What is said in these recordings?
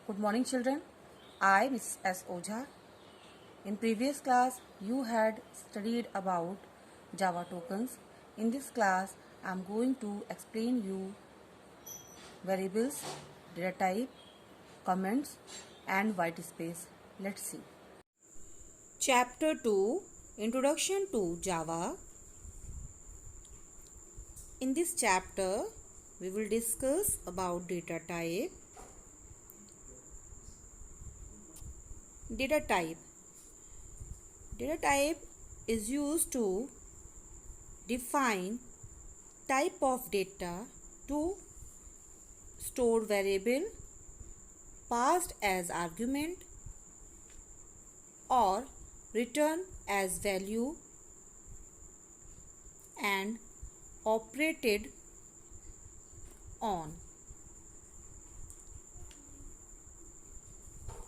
Good morning, children. I, Mrs. S. Ojha. In previous class, you had studied about Java tokens. In this class, I am going to explain you variables, data type, comments, and white space. Let's see. Chapter 2, Introduction to Java. In this chapter, we will discuss about data type. Data type. Data type is used to define type of data to store variable passed as argument or return as value and operated on.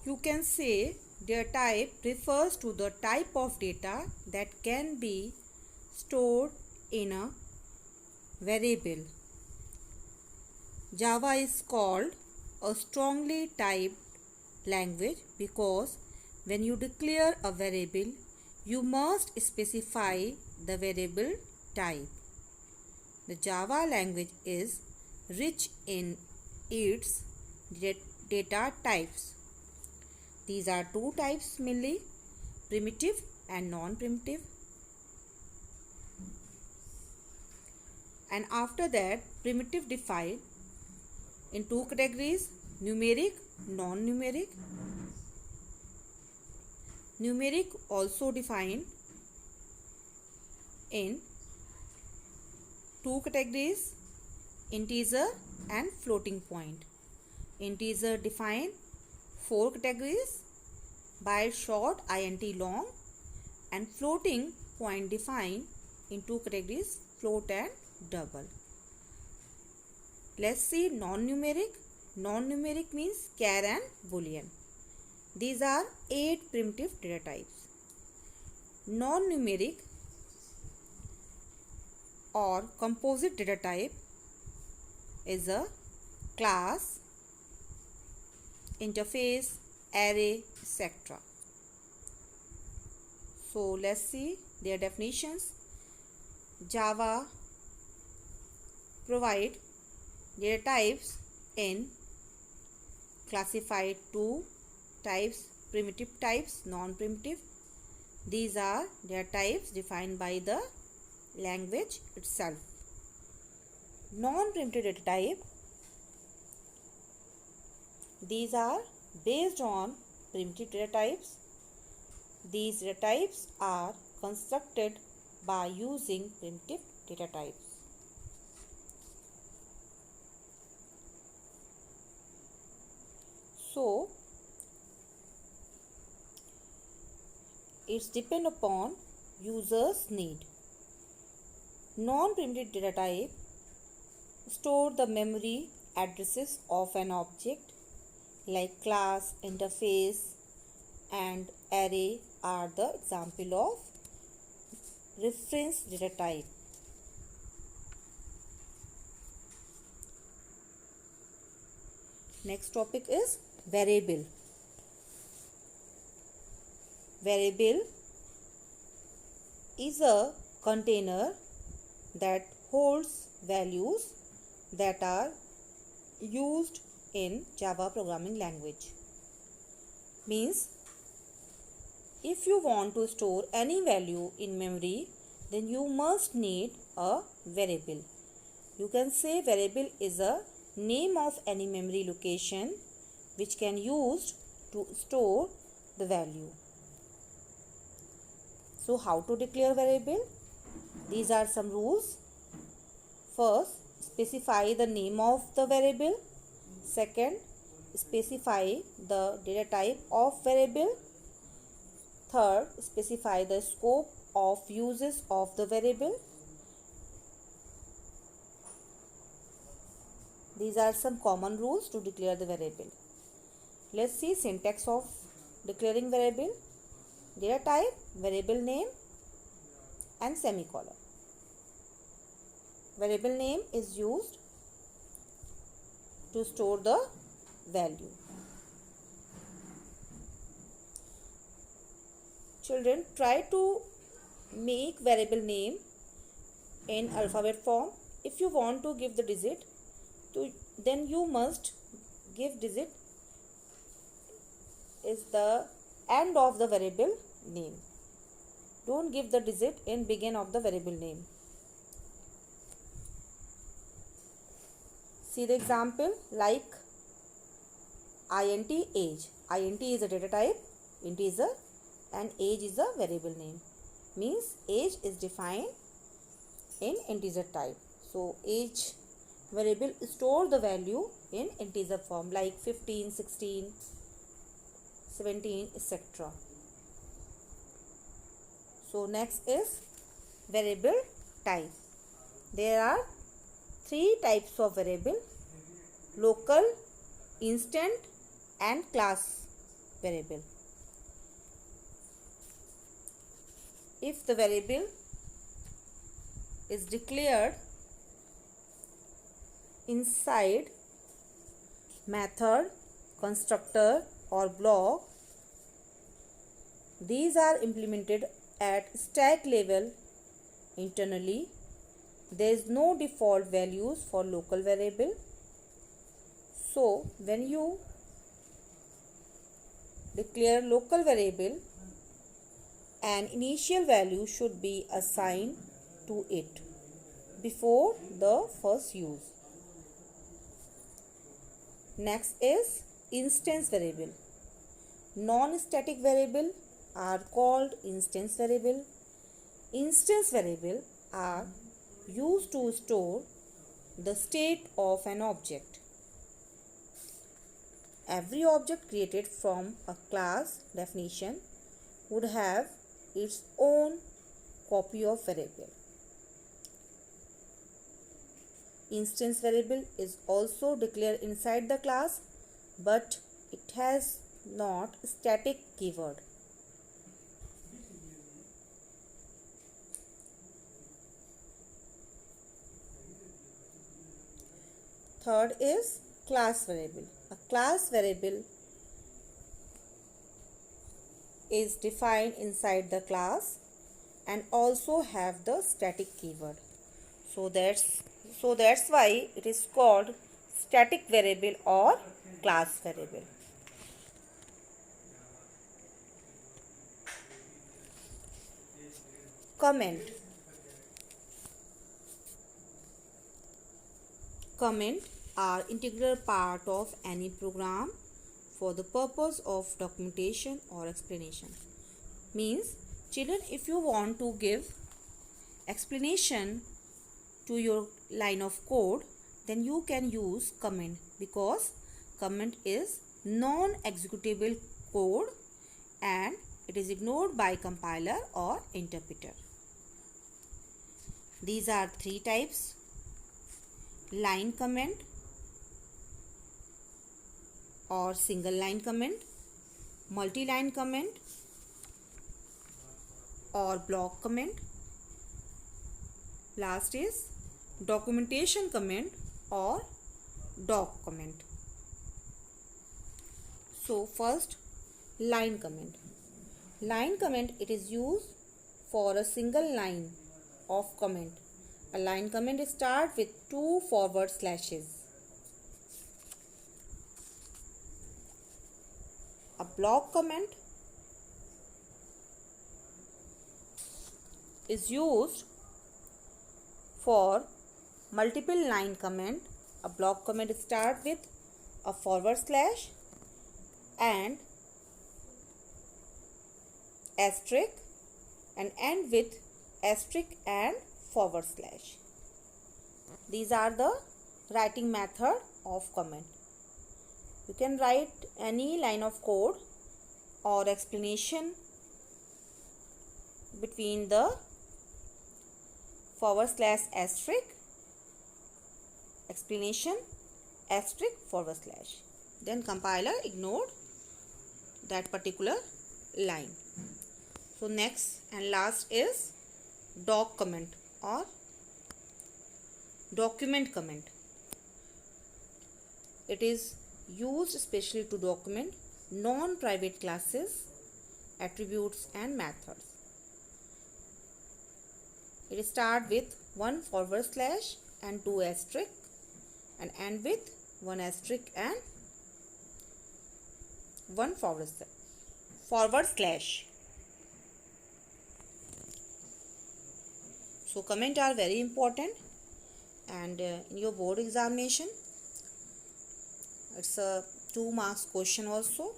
You can say data type refers to the type of data that can be stored in a variable. Java is called a strongly typed language because when you declare a variable, you must specify the variable type. The Java language is rich in its data types. These are two types mainly, primitive and non-primitive. And after that, primitive defined in two categories, numeric, non-numeric. Numeric also defined in two categories, integer and floating point. Integer defined four categories by short int long, and floating point defined in two categories, float and double. Let's see non-numeric. Non-numeric means char and boolean. These are 8 primitive data types. Non-numeric or composite data type is a class, interface, array, etc. So let's see their definitions. Java provide data types in classified two types, primitive types, non-primitive. These are data types defined by the language itself. Non-primitive data type, these are based on primitive data types. These data types are constructed by using primitive data types. So, it's depend upon user's need. Non-primitive data type store the memory addresses of an object like class, interface and array are the example of reference data type. Next topic is variable. Variable is a container that holds values that are used in Java programming language. Means if you want to store any value in memory, then you must need a variable. You can say variable is a name of any memory location which can used to store the value. So how to declare variable? These are some rules. First, specify the name of the variable. Second, specify the data type of variable. Third, specify the scope of uses of the variable. These are some common rules to declare the variable. Let's see syntax of declaring variable. Data type, variable name and semicolon. Variable name is used to store the value. children, try to make variable name in alphabet form. If you want to give the digit, then you must give digit is the end of the variable name. Don't give the digit in begin of the variable name. See the example like int age. Int is a data type, integer, and age is a variable name. Means age is defined in integer type. So age variable store the value in integer form like 15, 16, 17, etc. So next is variable type. There are three types of variable: local, instant, and class variable. If the variable is declared inside method, constructor, or block, these are implemented at stack level internally. There is no default values for local variable. So when you declare local variable, an initial value should be assigned to it before the first use. Next is instance variable. Non-static variable are called instance variable. Instance variable are used to store the state of an object. Every object created from a class definition would have its own copy of variable. Instance variable is also declared inside the class, but it has not static keyword. Third is class variable. A class variable is defined inside the class and also have the static keyword. So that's why it is called static variable or class variable. Comment. Comment are integral part of any program for the purpose of documentation or explanation. Means, children, if you want to give explanation to your line of code, then you can use comment, because comment is non-executable code and it is ignored by compiler or interpreter. These are three types: line comment or single line comment, multi-line comment or block comment. Last is documentation comment or doc comment. So first, line comment. Line comment, it is used for a single line of comment. A line comment starts with 2 forward slashes. A block comment is used for multiple line comment. A block comment starts with a forward slash and asterisk and end with asterisk and forward slash. These are the writing method of comment. You can write any line of code or explanation between the forward slash asterisk, explanation, asterisk, forward slash. Then compiler ignored that particular line. So next and last is doc comment or document comment. It is used especially to document non-private classes attributes and methods. It start with one forward slash and two asterisk and end with one asterisk and one forward slash. So comment are very important, and in your board examination it's a 2 marks question also.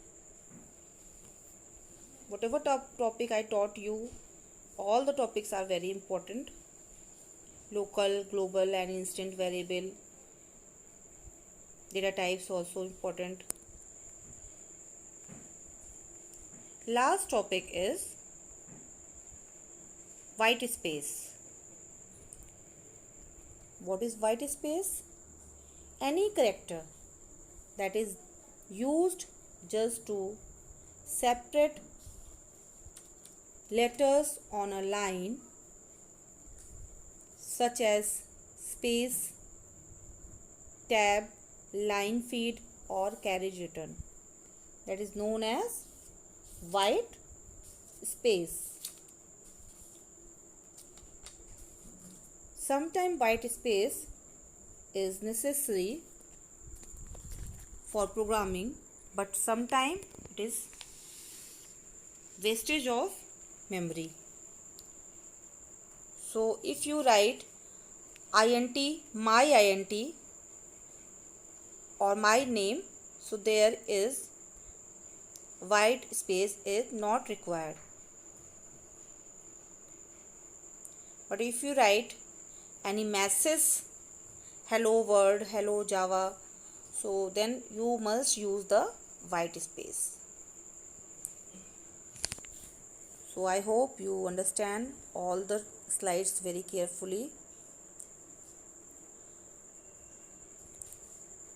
Whatever topic I taught you, all the topics are very important. Local, global and instant variable. Data types also important. Last topic is white space. What is white space? Any character that is used just to separate letters on a line, such as space, tab, line feed or carriage return, that is known as white space. Sometimes white space is necessary for programming, but sometimes it is wastage of memory. So if you write int, my int or my name, so there is white space is not required. But if you write any message, hello world, hello Java, so then you must use the white space. So I hope you understand all the slides very carefully.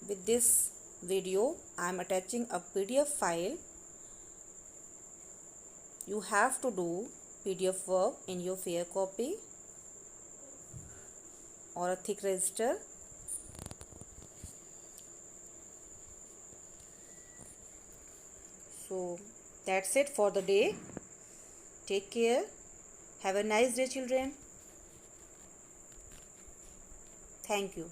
With this video, I am attaching a PDF file. You have to do PDF work in your fair copy or a thick register. So that's it for the day. Take care. Have a nice day, children. Thank you.